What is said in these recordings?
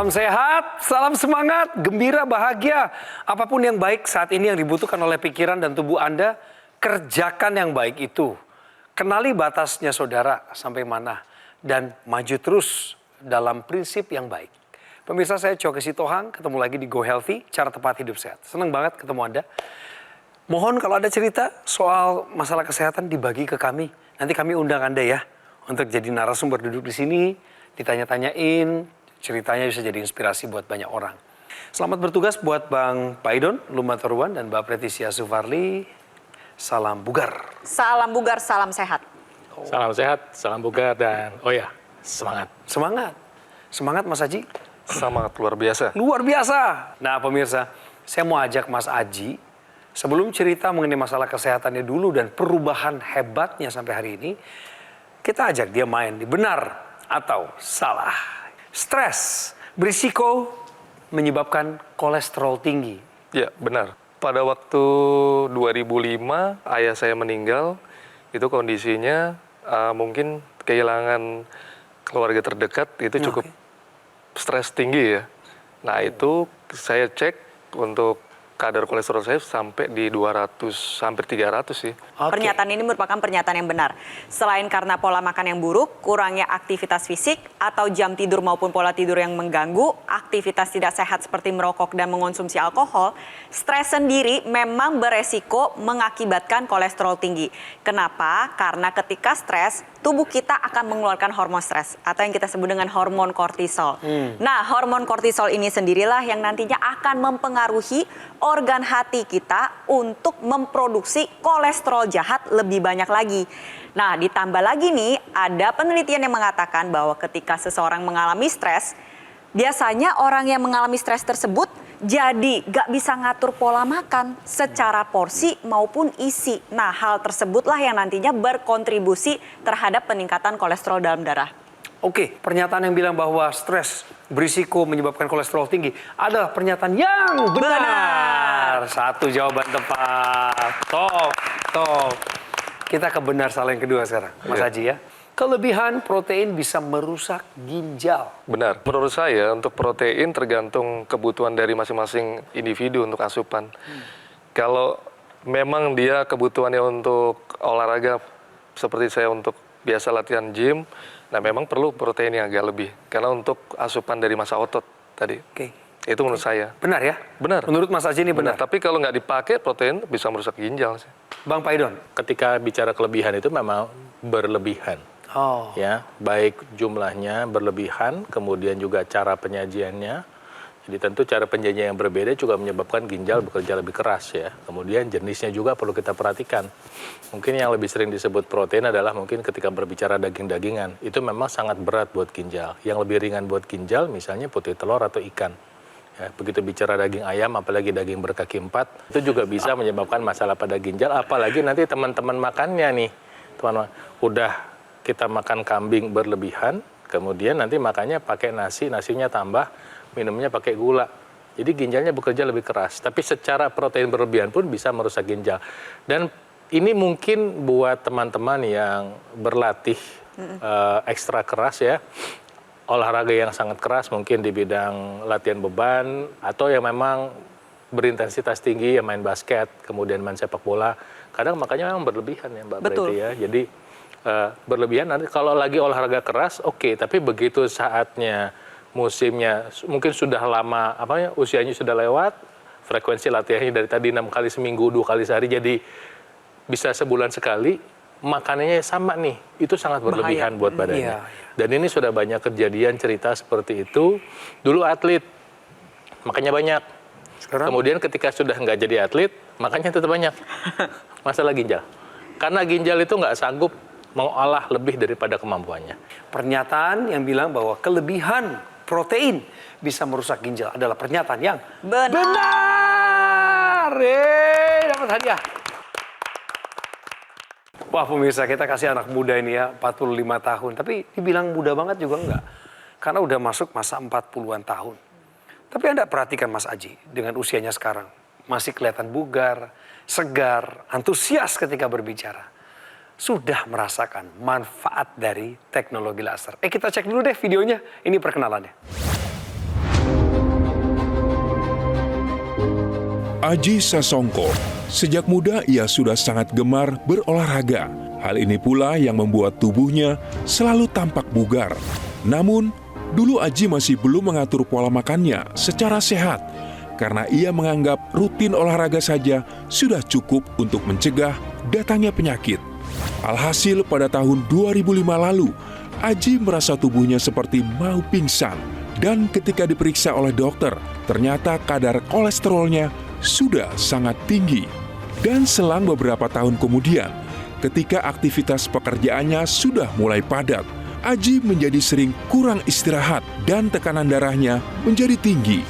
Salam sehat, salam semangat, gembira, bahagia. Apapun yang baik saat ini yang dibutuhkan oleh pikiran dan tubuh Anda, kerjakan yang baik itu. Kenali batasnya saudara sampai mana dan maju terus dalam prinsip yang baik. Pemirsa, saya Choky Sitohang, ketemu lagi di Go Healthy, cara tepat hidup sehat. Senang banget ketemu Anda. Mohon kalau ada cerita soal masalah kesehatan dibagi ke kami. Nanti kami undang Anda ya untuk jadi narasumber duduk di sini, ditanya-tanyain, ceritanya bisa jadi inspirasi buat banyak orang. Selamat bertugas buat Bang Paidon Lumatorwan dan Mbak Pretisia Sufarli. Salam bugar. Salam bugar, salam sehat. Salam sehat, salam bugar, dan semangat. Semangat. Semangat Mas Aji. Sangat luar biasa. Luar biasa. Nah pemirsa, saya mau ajak Mas Aji, sebelum cerita mengenai masalah kesehatannya dulu dan perubahan hebatnya sampai hari ini, kita ajak dia main di benar atau salah. Stres berisiko menyebabkan kolesterol tinggi. Ya, benar. Pada waktu 2005, ayah saya meninggal, itu kondisinya mungkin kehilangan keluarga terdekat, itu cukup stres tinggi ya. Nah, itu saya cek untuk kadar kolesterol saya sampai di 200, hampir 300 sih. Pernyataan ini merupakan pernyataan yang benar. Selain karena pola makan yang buruk, kurangnya aktivitas fisik, atau jam tidur maupun pola tidur yang mengganggu, aktivitas tidak sehat seperti merokok dan mengonsumsi alkohol, stres sendiri memang beresiko mengakibatkan kolesterol tinggi. Kenapa? Karena ketika stres, tubuh kita akan mengeluarkan hormon stres atau yang kita sebut dengan hormon kortisol. Nah, hormon kortisol ini sendirilah yang nantinya akan mempengaruhi organ hati kita untuk memproduksi kolesterol jahat lebih banyak lagi. Nah, ditambah lagi nih, ada penelitian yang mengatakan bahwa ketika seseorang mengalami stres, biasanya orang yang mengalami stres tersebut jadi gak bisa ngatur pola makan secara porsi maupun isi. Nah, hal tersebutlah yang nantinya berkontribusi terhadap peningkatan kolesterol dalam darah. Oke, pernyataan yang bilang bahwa stres berisiko menyebabkan kolesterol tinggi adalah pernyataan yang benar. Satu jawaban tepat. Top. Kita ke benar salah yang kedua sekarang, Mas Haji ya. Kelebihan protein bisa merusak ginjal. Benar. Menurut saya, untuk protein tergantung kebutuhan dari masing-masing individu untuk asupan. Kalau memang dia kebutuhannya untuk olahraga, seperti saya untuk biasa latihan gym, nah memang perlu protein yang agak lebih. Karena untuk asupan dari massa otot tadi. Itu menurut saya. Benar ya? Benar. Menurut Mas Haji ini benar. Tapi kalau nggak dipakai, protein bisa merusak ginjal sih. Bang Paidon. Ketika bicara kelebihan itu memang berlebihan. Ya, baik jumlahnya berlebihan, kemudian juga cara penyajiannya. Jadi tentu cara penyajian yang berbeda juga menyebabkan ginjal bekerja lebih keras ya. Kemudian jenisnya juga perlu kita perhatikan. Mungkin yang lebih sering disebut protein adalah mungkin ketika berbicara daging-dagingan. Itu memang sangat berat buat ginjal. Yang lebih ringan buat ginjal misalnya putih telur atau ikan. Ya, begitu bicara daging ayam, apalagi daging berkaki 4, itu juga bisa menyebabkan masalah pada ginjal. Apalagi nanti teman-teman makannya nih, teman-teman, udah kita makan kambing berlebihan, kemudian nanti makannya pakai nasi, nasinya tambah, minumnya pakai gula. Jadi ginjalnya bekerja lebih keras. Tapi secara protein berlebihan pun bisa merusak ginjal. Dan ini mungkin buat teman-teman yang berlatih ekstra keras ya, olahraga yang sangat keras mungkin di bidang latihan beban, atau yang memang berintensitas tinggi, yang main basket, kemudian main sepak bola. Kadang makanya memang berlebihan ya Mbak Preti ya. Jadi berlebihan nanti kalau lagi olahraga keras oke, tapi begitu saatnya musimnya mungkin sudah lama usianya sudah lewat, frekuensi latihannya dari tadi 6 kali seminggu 2 kali sehari jadi bisa sebulan sekali, makanannya sama nih, itu sangat berlebihan buat badannya. Dan ini sudah banyak kejadian cerita seperti itu. Dulu atlet makannya banyak, kemudian ketika sudah nggak jadi atlet makannya tetap banyak. Masalah ginjal, karena ginjal itu nggak sanggup mengolah lebih daripada kemampuannya. Pernyataan yang bilang bahwa kelebihan protein bisa merusak ginjal adalah pernyataan yang benar. Dapat hadiah. Wah pemirsa, kita kasih anak muda ini ya, 45 tahun. Tapi dibilang muda banget juga enggak. Karena udah masuk masa 40-an tahun. Tapi Anda perhatikan Mas Aji, dengan usianya sekarang. Masih kelihatan bugar, segar, antusias ketika berbicara. Sudah merasakan manfaat dari teknologi laser. Kita cek dulu deh videonya. Ini perkenalannya. Aji Sasongko. Sejak muda ia sudah sangat gemar berolahraga. Hal ini pula yang membuat tubuhnya selalu tampak bugar. Namun, dulu Aji masih belum mengatur pola makannya secara sehat karena ia menganggap rutin olahraga saja sudah cukup untuk mencegah datangnya penyakit. Alhasil pada tahun 2005 lalu, Aji merasa tubuhnya seperti mau pingsan. Dan ketika diperiksa oleh dokter, ternyata kadar kolesterolnya sudah sangat tinggi. Dan selang beberapa tahun kemudian, ketika aktivitas pekerjaannya sudah mulai padat, Aji menjadi sering kurang istirahat dan tekanan darahnya menjadi tinggi.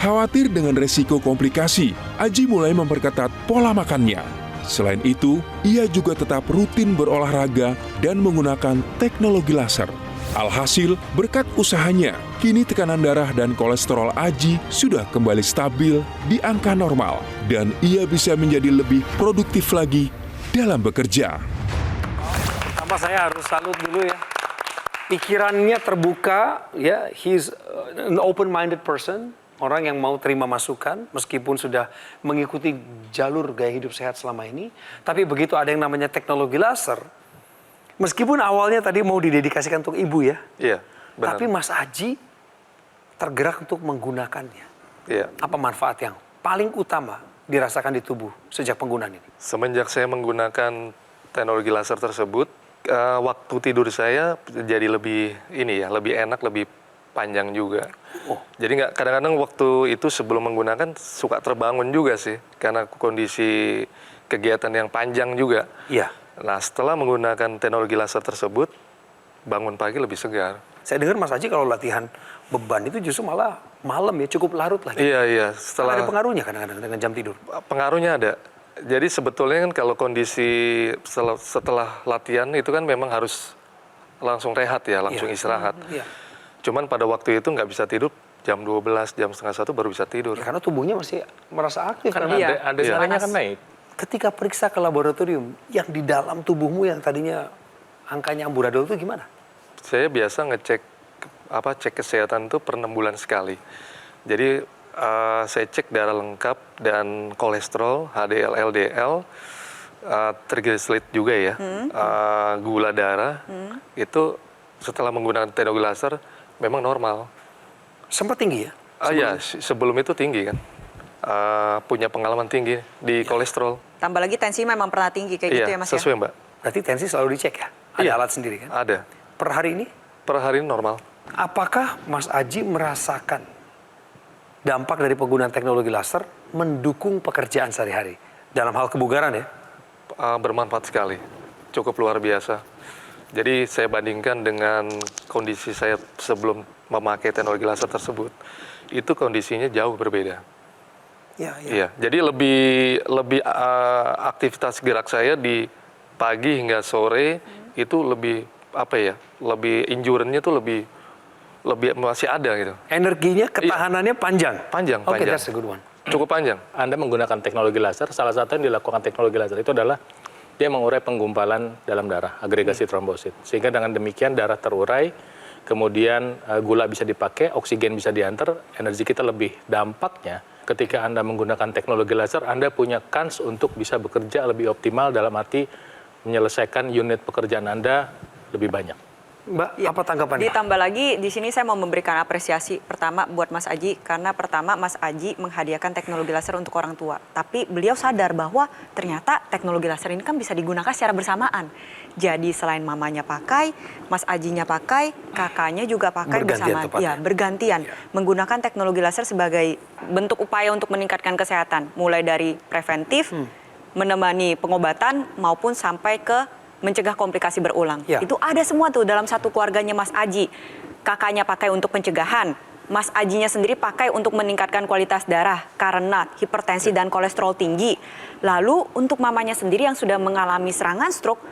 Khawatir dengan resiko komplikasi, Aji mulai memperketat pola makannya. Selain itu, ia juga tetap rutin berolahraga dan menggunakan teknologi laser. Alhasil, berkat usahanya, kini tekanan darah dan kolesterol Aji sudah kembali stabil di angka normal. Dan ia bisa menjadi lebih produktif lagi dalam bekerja. Pertama saya harus salut dulu ya. Pikirannya terbuka, ya, he's an open-minded person. Orang yang mau terima masukan, meskipun sudah mengikuti jalur gaya hidup sehat selama ini. Tapi begitu ada yang namanya teknologi laser, meskipun awalnya tadi mau didedikasikan untuk ibu ya. Iya, benar. Tapi Mas Aji tergerak untuk menggunakannya. Iya. Apa manfaat yang paling utama dirasakan di tubuh sejak penggunaan ini? Semenjak saya menggunakan teknologi laser tersebut, waktu tidur saya jadi lebih lebih enak, lebih panjang juga. Jadi kadang-kadang waktu itu sebelum menggunakan suka terbangun juga sih, karena kondisi kegiatan yang panjang juga. Iya. Nah, setelah menggunakan teknologi laser tersebut, bangun pagi lebih segar. Saya dengar Mas Aji kalau latihan beban itu justru malah malam ya, cukup larut lah. Iya. Ada pengaruhnya kadang-kadang dengan jam tidur? Pengaruhnya ada. Jadi sebetulnya kan kalau kondisi setelah latihan itu kan memang harus langsung rehat ya, langsung istirahat. Iya. Cuman pada waktu itu nggak bisa tidur, jam 12, jam setengah 1 baru bisa tidur. Ya, karena tubuhnya masih merasa aktif. Karena adrenalinnya kan naik. Ketika periksa ke laboratorium, yang di dalam tubuhmu yang tadinya angkanya amburadul itu gimana? Saya biasa cek kesehatan itu per 6 bulan sekali. Jadi saya cek darah lengkap dan kolesterol, HDL, LDL, triglycerid juga ya, gula darah, itu setelah menggunakan teknologi laser memang normal. Sempat tinggi ya? Iya, sebelum itu tinggi kan. Punya pengalaman tinggi di kolesterol. Tambah lagi tensi memang pernah tinggi kayak gitu ya Mas sesuai ya? Mbak. Berarti tensi selalu dicek ya? Ada alat sendiri kan? Ada. Per hari ini? Per hari ini normal. Apakah Mas Aji merasakan dampak dari penggunaan teknologi laser mendukung pekerjaan sehari-hari? Dalam hal kebugaran ya? Bermanfaat sekali. Cukup luar biasa. Jadi saya bandingkan dengan kondisi saya sebelum memakai teknologi laser tersebut, itu kondisinya jauh berbeda. Iya. Jadi lebih aktivitas gerak saya di pagi hingga sore itu lebih lebih endurance-nya tuh lebih masih ada gitu. Energinya, ketahanannya panjang. Panjang. Oke, that's a good one. Cukup panjang. Anda menggunakan teknologi laser, salah satu yang dilakukan teknologi laser itu adalah dia mengurai penggumpalan dalam darah, agregasi trombosit. Sehingga dengan demikian darah terurai, kemudian gula bisa dipakai, oksigen bisa diantar, energi kita lebih. Dampaknya ketika Anda menggunakan teknologi laser, Anda punya kans untuk bisa bekerja lebih optimal dalam arti menyelesaikan unit pekerjaan Anda lebih banyak. Mbak, apa tanggapannya? Ditambah lagi, di sini saya mau memberikan apresiasi pertama buat Mas Aji, karena pertama Mas Aji menghadiahkan teknologi laser untuk orang tua. Tapi beliau sadar bahwa ternyata teknologi laser ini kan bisa digunakan secara bersamaan. Jadi selain mamanya pakai, Mas Ajinya pakai, kakaknya juga pakai bersamaan. Ya, bergantian. Menggunakan teknologi laser sebagai bentuk upaya untuk meningkatkan kesehatan. Mulai dari preventif, menemani pengobatan, maupun sampai ke mencegah komplikasi berulang. Ya. Itu ada semua tuh dalam satu keluarganya Mas Aji. Kakaknya pakai untuk pencegahan, Mas Ajinya sendiri pakai untuk meningkatkan kualitas darah karena hipertensi dan kolesterol tinggi. Lalu untuk mamanya sendiri yang sudah mengalami serangan stroke,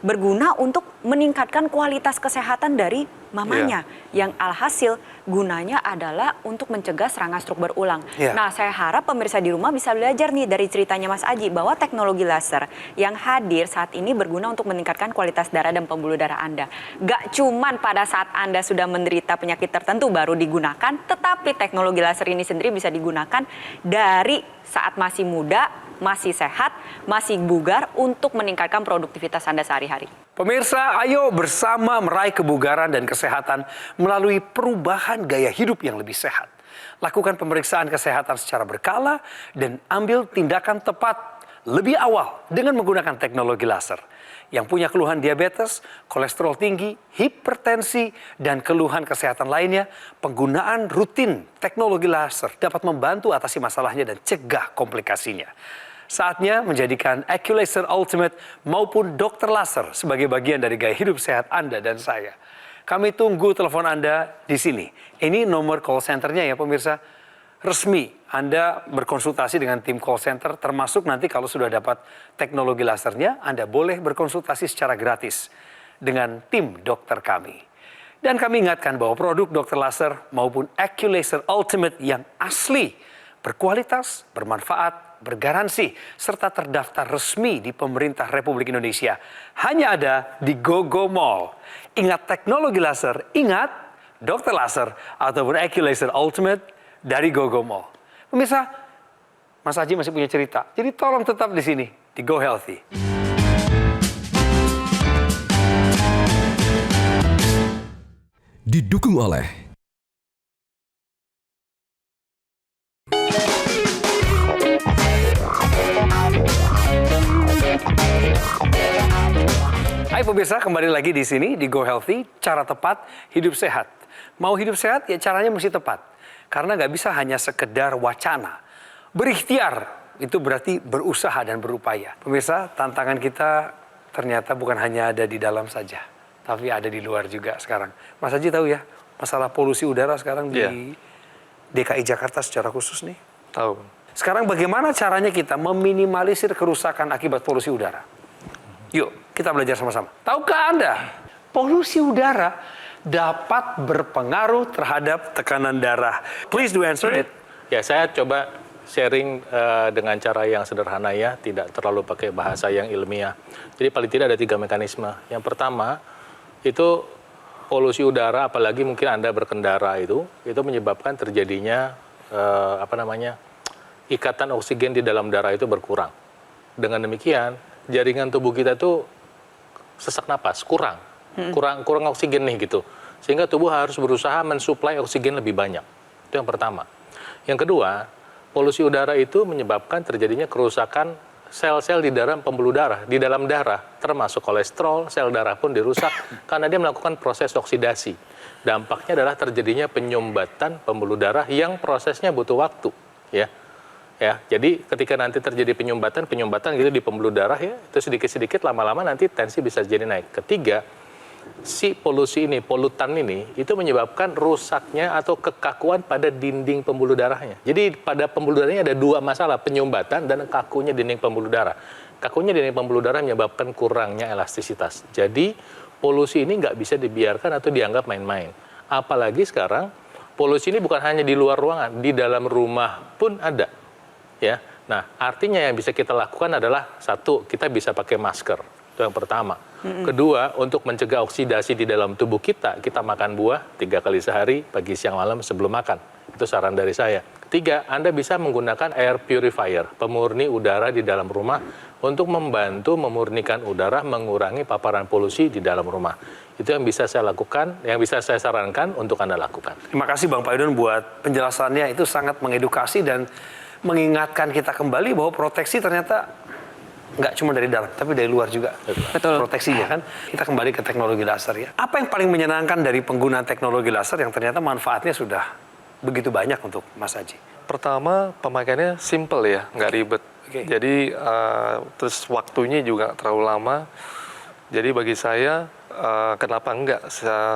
berguna untuk meningkatkan kualitas kesehatan dari mamanya. Yang alhasil gunanya adalah untuk mencegah serangan stroke berulang. Nah, saya harap pemirsa di rumah bisa belajar nih dari ceritanya Mas Aji bahwa teknologi laser yang hadir saat ini berguna untuk meningkatkan kualitas darah dan pembuluh darah Anda. Gak cuman pada saat Anda sudah menderita penyakit tertentu baru digunakan, tetapi teknologi laser ini sendiri bisa digunakan dari saat masih muda, masih sehat, masih bugar untuk meningkatkan produktivitas Anda sehari-hari. Pemirsa, ayo bersama meraih kebugaran dan kesehatan melalui perubahan gaya hidup yang lebih sehat. Lakukan pemeriksaan kesehatan secara berkala dan ambil tindakan tepat lebih awal dengan menggunakan teknologi laser. Yang punya keluhan diabetes, kolesterol tinggi, hipertensi, dan keluhan kesehatan lainnya, penggunaan rutin teknologi laser dapat membantu atasi masalahnya dan cegah komplikasinya. Saatnya menjadikan AccuLaser Ultimate maupun dokter laser sebagai bagian dari gaya hidup sehat Anda dan saya. Kami tunggu telepon Anda di sini. Ini nomor call center-nya ya pemirsa. Resmi, Anda berkonsultasi dengan tim call center, termasuk nanti kalau sudah dapat teknologi lasernya, Anda boleh berkonsultasi secara gratis dengan tim dokter kami. Dan kami ingatkan bahwa produk dokter laser maupun AccuLaser Ultimate yang asli, berkualitas, bermanfaat, bergaransi, serta terdaftar resmi di pemerintah Republik Indonesia. Hanya ada di GoGo Mall. Ingat teknologi laser, ingat dokter laser ataupun AccuLaser Ultimate dari GoGo Mall. Pemirsa, Mas Aji masih punya cerita. Jadi tolong tetap di sini, di Go Healthy. Didukung oleh Hai pemirsa, kembali lagi di sini di Go Healthy, cara tepat hidup sehat. Mau hidup sehat ya caranya mesti tepat. Karena nggak bisa hanya sekedar wacana. Berikhtiar itu berarti berusaha dan berupaya. Pemirsa, tantangan kita ternyata bukan hanya ada di dalam saja, tapi ada di luar juga sekarang. Mas Haji tahu ya, masalah polusi udara sekarang di DKI Jakarta secara khusus nih. Tahu. Sekarang bagaimana caranya kita meminimalisir kerusakan akibat polusi udara? Yuk, kita belajar sama-sama. Tahukah Anda, polusi udara dapat berpengaruh terhadap tekanan darah? Please do answer it. Ya, saya coba sharing dengan cara yang sederhana ya, tidak terlalu pakai bahasa yang ilmiah. Jadi paling tidak ada 3 mekanisme. Yang pertama, itu polusi udara, apalagi mungkin Anda berkendara itu menyebabkan terjadinya ikatan oksigen di dalam darah itu berkurang. Dengan demikian, jaringan tubuh kita tuh sesak napas, kurang oksigen nih gitu. Sehingga tubuh harus berusaha mensuplai oksigen lebih banyak. Itu yang pertama. Yang kedua, polusi udara itu menyebabkan terjadinya kerusakan sel-sel di dalam pembuluh darah, di dalam darah, termasuk kolesterol, sel darah pun dirusak karena dia melakukan proses oksidasi. Dampaknya adalah terjadinya penyumbatan pembuluh darah yang prosesnya butuh waktu, ya. Jadi ketika nanti terjadi penyumbatan gitu di pembuluh darah ya, itu sedikit-sedikit lama-lama nanti tensi bisa jadi naik. Ketiga, si polutan ini itu menyebabkan rusaknya atau kekakuan pada dinding pembuluh darahnya. Jadi pada pembuluh darahnya ada 2 masalah, penyumbatan dan kakunya dinding pembuluh darah. Kakunya dinding pembuluh darah menyebabkan kurangnya elastisitas. Jadi polusi ini nggak bisa dibiarkan atau dianggap main-main. Apalagi sekarang polusi ini bukan hanya di luar ruangan, di dalam rumah pun ada. Ya, nah artinya yang bisa kita lakukan adalah 1, kita bisa pakai masker. Itu yang pertama. Kedua, untuk mencegah oksidasi di dalam tubuh kita makan buah 3 kali sehari, pagi, siang, malam sebelum makan. Itu saran dari saya. Ketiga, Anda bisa menggunakan air purifier, pemurni udara di dalam rumah untuk membantu memurnikan udara, mengurangi paparan polusi di dalam rumah. Itu yang bisa saya lakukan, yang bisa saya sarankan untuk Anda lakukan. Terima kasih Bang Paidon buat penjelasannya, itu sangat mengedukasi dan mengingatkan kita kembali bahwa proteksi ternyata nggak cuma dari dalam, tapi dari luar juga. Betul. Proteksinya kan. Kita kembali ke teknologi laser ya. Apa yang paling menyenangkan dari penggunaan teknologi laser yang ternyata manfaatnya sudah begitu banyak untuk Mas Haji? Pertama, pemakaiannya simple ya, nggak ribet. Jadi terus waktunya juga terlalu lama. Jadi bagi saya, kenapa enggak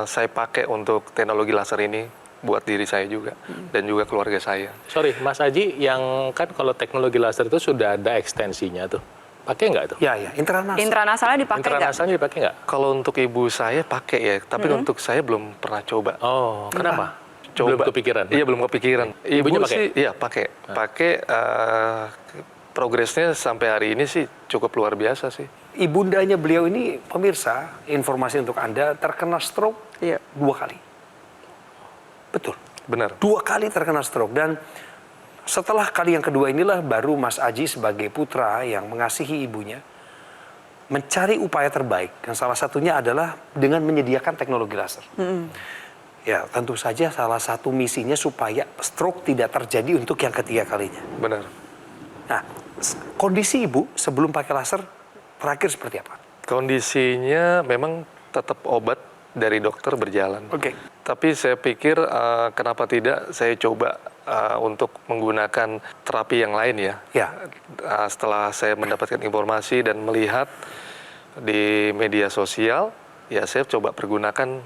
saya pakai untuk teknologi laser ini buat diri saya juga dan juga keluarga saya. Sorry, Mas Haji, yang kan kalau teknologi laser itu sudah ada ekstensinya tuh. Pakai nggak itu? Ya, intranasal. Intranasalnya dipakai nggak? Intranasalnya dipakai nggak? Kalau untuk ibu saya pakai ya, tapi untuk saya belum pernah coba. Oh, kenapa? Coba. Belum kepikiran? Iya, belum kepikiran. Ibunya Ibu pakai? sih, iya pakai. Pakai, progresnya sampai hari ini sih cukup luar biasa sih. Ibundanya beliau ini, pemirsa, informasi untuk Anda, terkena stroke 2 kali. Betul. Benar. 2 kali terkena stroke. Dan setelah kali yang kedua inilah baru Mas Aji sebagai putra yang mengasihi ibunya mencari upaya terbaik. Dan salah satunya adalah dengan menyediakan teknologi laser. Ya, tentu saja salah satu misinya supaya stroke tidak terjadi untuk yang ketiga kalinya. Benar. Nah, kondisi ibu sebelum pakai laser terakhir seperti apa? Kondisinya memang tetap obat dari dokter berjalan. Oke. Tapi saya pikir kenapa tidak saya coba untuk menggunakan terapi yang lain ya. Ya. Setelah saya mendapatkan informasi dan melihat di media sosial, ya saya coba pergunakan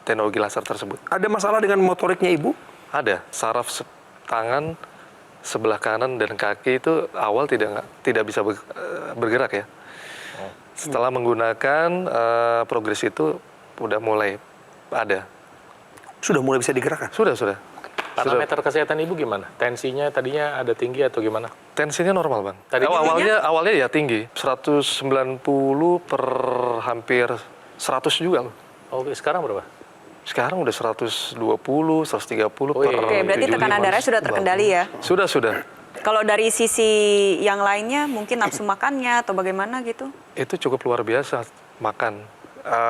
teknologi laser tersebut. Ada masalah dengan motoriknya ibu? Ada saraf tangan sebelah kanan dan kaki itu awal tidak bisa bergerak ya. Setelah menggunakan progres itu udah mulai ada. Sudah mulai bisa digerakkan? Sudah. Parameter kesehatan ibu gimana? Tensinya tadinya ada tinggi atau gimana? Tensinya normal, Bang. Tadinya Awalnya ya tinggi, 190 per hampir 100 juga loh. Oke, sekarang berapa? Sekarang udah 120, 130 per Oke, berarti 75. tekanan darahnya sudah terkendali ya? Sudah. Kalau dari sisi yang lainnya, mungkin nafsu makannya atau bagaimana gitu? Itu cukup luar biasa makan.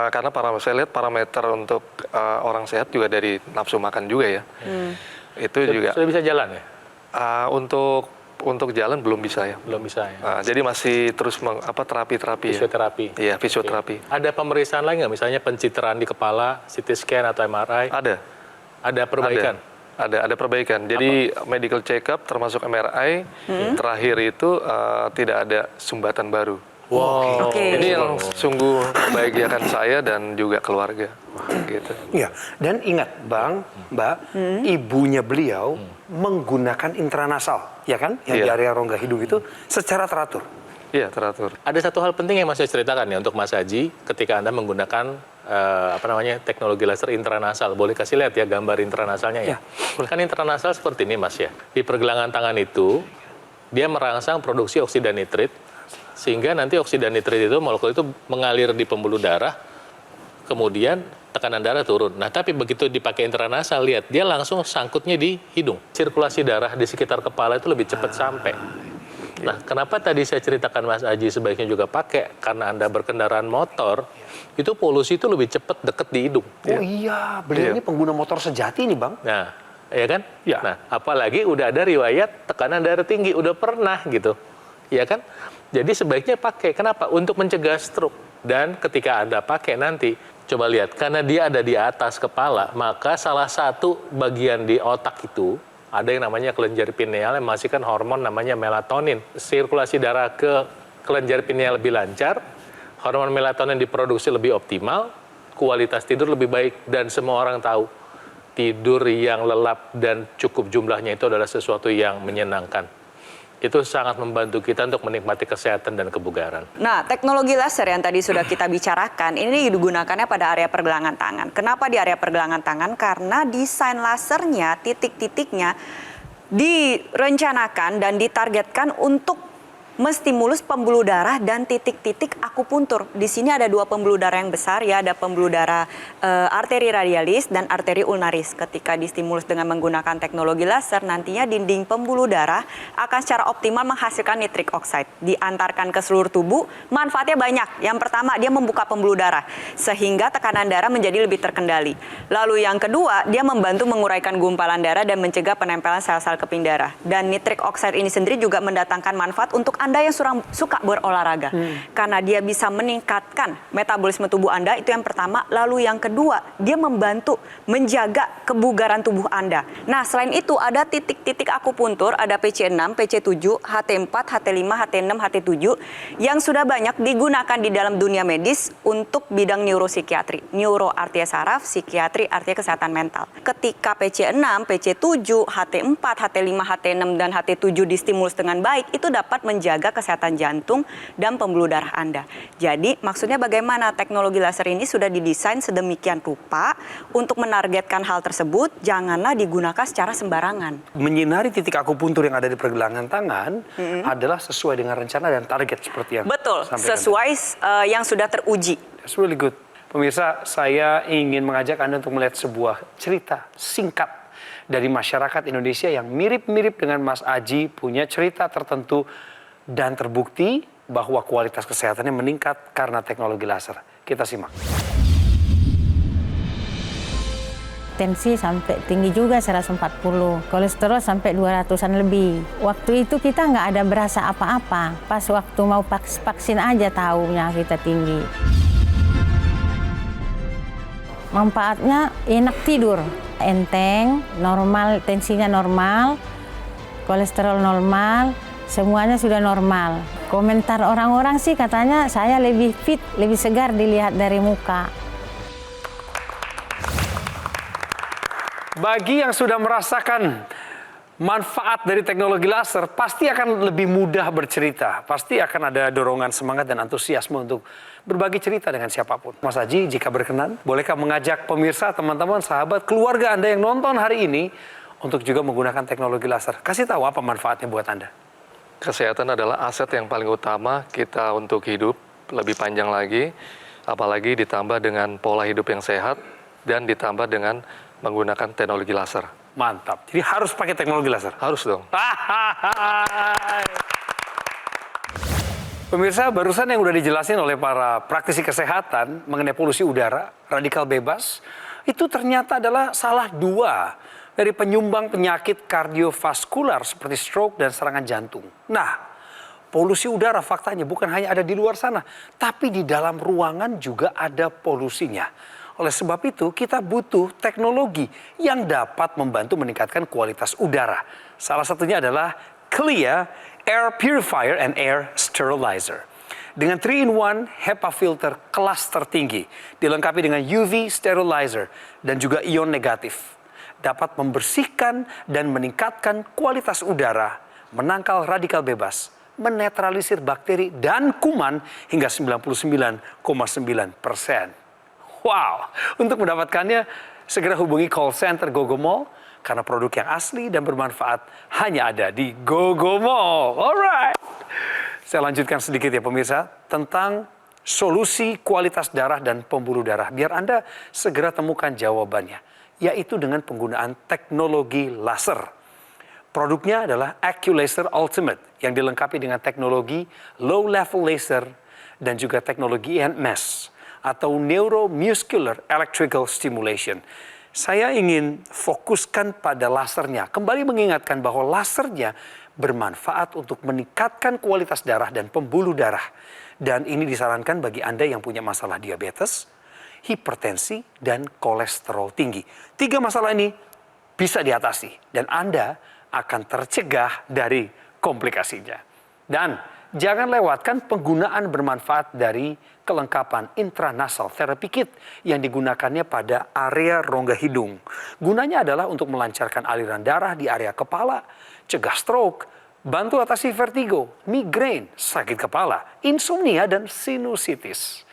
Karena saya lihat parameter untuk orang sehat juga dari nafsu makan juga ya. Itu juga. Sudah bisa jalan ya? Untuk jalan belum bisa ya. Belum bisa ya? Jadi masih terus terapi-terapi ya. Fisioterapi? Iya, fisioterapi. Ada pemeriksaan lain nggak? Misalnya pencitraan di kepala, CT scan atau MRI? Ada. Ada perbaikan? Ada perbaikan. Jadi medical check up termasuk MRI terakhir itu tidak ada sumbatan baru. Wow. Oke. Ini yang sungguh membahagiakan saya dan juga keluarga. Gitu. Iya. Dan ingat Bang, Mbak, ibunya beliau menggunakan intranasal, ya kan? Yang Iya. di area rongga hidung itu secara teratur. Iya, teratur. Ada satu hal penting yang masih saya ceritakan ya untuk Mas Haji ketika Anda menggunakan teknologi laser intranasal. Boleh kasih lihat ya gambar intranasalnya ya. Kan intranasal seperti ini Mas ya. Di pergelangan tangan itu dia merangsang produksi oksida nitrit sehingga nanti oksida nitrit itu molekul itu mengalir di pembuluh darah, kemudian tekanan darah turun. Nah, tapi begitu dipakai intranasal, lihat dia langsung sangkutnya di hidung. Sirkulasi darah di sekitar kepala itu lebih cepat sampai. Nah, kenapa tadi saya ceritakan Mas Aji sebaiknya juga pakai? Karena Anda berkendaraan motor, itu polusi itu lebih cepat deket di hidung. Oh iya, beliau ini pengguna motor sejati nih Bang. Nah, ya kan? Ya. Nah, apalagi udah ada riwayat tekanan darah tinggi, udah pernah gitu. Ya kan? Jadi sebaiknya pakai. Kenapa? Untuk mencegah stroke. Dan ketika Anda pakai nanti, coba lihat, karena dia ada di atas kepala, maka salah satu bagian di otak itu, ada yang namanya kelenjar pineal yang menghasilkan hormon namanya melatonin. Sirkulasi darah ke kelenjar pineal lebih lancar, hormon melatonin diproduksi lebih optimal, kualitas tidur lebih baik, dan semua orang tahu, tidur yang lelap dan cukup jumlahnya itu adalah sesuatu yang menyenangkan. Itu sangat membantu kita untuk menikmati kesehatan dan kebugaran. Nah, teknologi laser yang tadi sudah kita bicarakan, ini digunakannya pada area pergelangan tangan. Kenapa di area pergelangan tangan? Karena desain lasernya, titik-titiknya direncanakan dan ditargetkan untuk menstimulus pembuluh darah dan titik-titik akupuntur. Di sini ada 2 pembuluh darah yang besar ya, ada pembuluh darah arteri radialis dan arteri ulnaris. Ketika distimulus dengan menggunakan teknologi laser, nantinya dinding pembuluh darah akan secara optimal menghasilkan nitric oxide, diantarkan ke seluruh tubuh. Manfaatnya banyak. Yang pertama, dia membuka pembuluh darah sehingga tekanan darah menjadi lebih terkendali. Lalu yang kedua, dia membantu menguraikan gumpalan darah dan mencegah penempelan sel-sel keping darah. Dan nitric oxide ini sendiri juga mendatangkan manfaat untuk Anda yang suka berolahraga. Karena dia bisa meningkatkan metabolisme tubuh Anda, itu yang pertama. Lalu yang kedua, dia membantu menjaga kebugaran tubuh Anda. Nah, selain itu ada titik-titik akupuntur, ada PC6, PC7, HT4, HT5, HT6, HT7 yang sudah banyak digunakan di dalam dunia medis untuk bidang neuropsikiatri. Neuro artinya saraf, psikiatri artinya kesehatan mental. Ketika PC6, PC7, HT4, HT5, HT6 dan HT7 distimulus dengan baik, itu dapat menjaga menjaga kesehatan jantung dan pembuluh darah Anda. Jadi maksudnya bagaimana teknologi laser ini sudah didesain sedemikian rupa untuk menargetkan hal tersebut, janganlah digunakan secara sembarangan. Menyinari titik akupuntur yang ada di pergelangan tangan adalah sesuai dengan rencana dan target seperti yang Betul, sampaikan. sesuai yang sudah teruji. That's really good. Pemirsa, saya ingin mengajak Anda untuk melihat sebuah cerita singkat dari masyarakat Indonesia yang mirip-mirip dengan Mas Aji, punya cerita tertentu dan terbukti bahwa kualitas kesehatannya meningkat karena teknologi laser. Kita simak. Tensi sampai tinggi juga 140, kolesterol sampai 200-an lebih. Waktu itu kita nggak ada berasa apa-apa, pas waktu mau vaksin aja tahunya kita tinggi. Manfaatnya enak tidur, enteng, normal, tensinya normal, kolesterol normal, semuanya sudah normal. Komentar orang-orang sih katanya saya lebih fit, lebih segar dilihat dari muka. Bagi yang sudah merasakan manfaat dari teknologi laser, pasti akan lebih mudah bercerita. Pasti akan ada dorongan semangat dan antusiasme untuk berbagi cerita dengan siapapun. Mas Aji, jika berkenan, bolehkah mengajak pemirsa, teman-teman, sahabat, keluarga Anda yang nonton hari ini untuk juga menggunakan teknologi laser? Kasih tahu apa manfaatnya buat Anda. Kesehatan adalah aset yang paling utama kita untuk hidup lebih panjang lagi, apalagi ditambah dengan pola hidup yang sehat dan ditambah dengan menggunakan teknologi laser. Mantap. Jadi harus pakai teknologi laser. Harus dong. Pemirsa, barusan yang udah dijelasin oleh para praktisi kesehatan mengenai polusi udara, radikal bebas, itu ternyata adalah salah dua dari penyumbang penyakit kardiovaskular seperti stroke dan serangan jantung. Nah, polusi udara faktanya bukan hanya ada di luar sana, tapi di dalam ruangan juga ada polusinya. Oleh sebab itu, kita butuh teknologi yang dapat membantu meningkatkan kualitas udara. Salah satunya adalah Clia Air Purifier and Air Sterilizer. Dengan 3-in-1 HEPA filter kelas tertinggi, dilengkapi dengan UV sterilizer dan juga ion negatif, dapat membersihkan dan meningkatkan kualitas udara, menangkal radikal bebas, menetralisir bakteri dan kuman hingga 99,9%. Wow, untuk mendapatkannya segera hubungi call center GoGo Mall karena produk yang asli dan bermanfaat hanya ada di GoGo Mall. Alright. Saya lanjutkan sedikit ya pemirsa tentang solusi kualitas darah dan pembuluh darah biar Anda segera temukan jawabannya, yaitu dengan penggunaan teknologi laser. Produknya adalah AccuLaser Ultimate yang dilengkapi dengan teknologi low level laser dan juga teknologi EMS atau Neuromuscular Electrical Stimulation. Saya ingin fokuskan pada lasernya. Kembali mengingatkan bahwa lasernya bermanfaat untuk meningkatkan kualitas darah dan pembuluh darah. Dan ini disarankan bagi Anda yang punya masalah diabetes, hipertensi, dan kolesterol tinggi. 3 masalah ini bisa diatasi dan Anda akan tercegah dari komplikasinya. Dan jangan lewatkan penggunaan bermanfaat dari kelengkapan intranasal therapy kit yang digunakannya pada area rongga hidung. Gunanya adalah untuk melancarkan aliran darah di area kepala, cegah stroke, bantu atasi vertigo, migrain, sakit kepala, insomnia, dan sinusitis.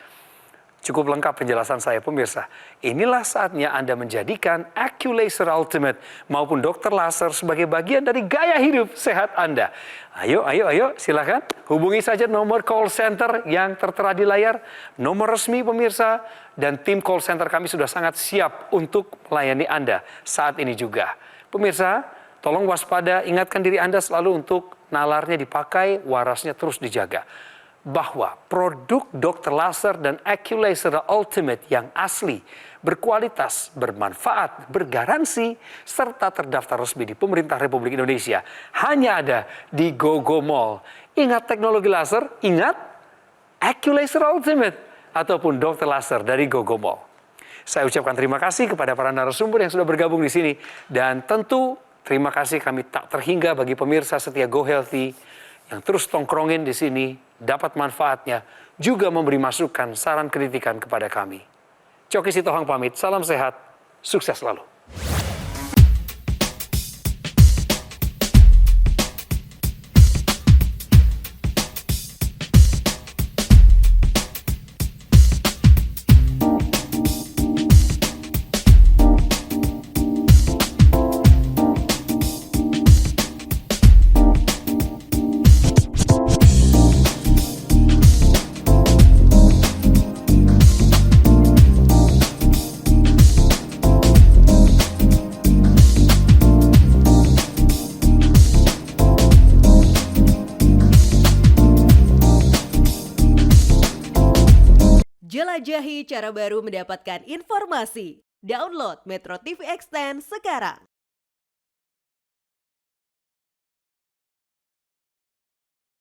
Cukup lengkap penjelasan saya pemirsa. Inilah saatnya Anda menjadikan AccuLaser Ultimate maupun dokter laser sebagai bagian dari gaya hidup sehat Anda. Ayo silakan hubungi saja nomor call center yang tertera di layar. Nomor resmi pemirsa dan tim call center kami sudah sangat siap untuk melayani Anda saat ini juga. Pemirsa, tolong waspada, ingatkan diri Anda selalu untuk nalarnya dipakai, warasnya terus dijaga. Bahwa produk dokter laser dan AccuLaser Ultimate yang asli, berkualitas, bermanfaat, bergaransi, serta terdaftar resmi di pemerintah Republik Indonesia hanya ada di GoGo Mall. Ingat teknologi laser, ingat AccuLaser Ultimate ataupun dokter laser dari GoGo Mall. Saya ucapkan terima kasih kepada para narasumber yang sudah bergabung di sini dan tentu terima kasih kami tak terhingga bagi pemirsa setia Go Healthy yang terus tongkrongin di sini, dapat manfaatnya, juga memberi masukan, saran, kritikan kepada kami. Coki Sitohang pamit, salam sehat, sukses selalu. Jelajahi cara baru mendapatkan informasi. Download Metro TV Extend sekarang.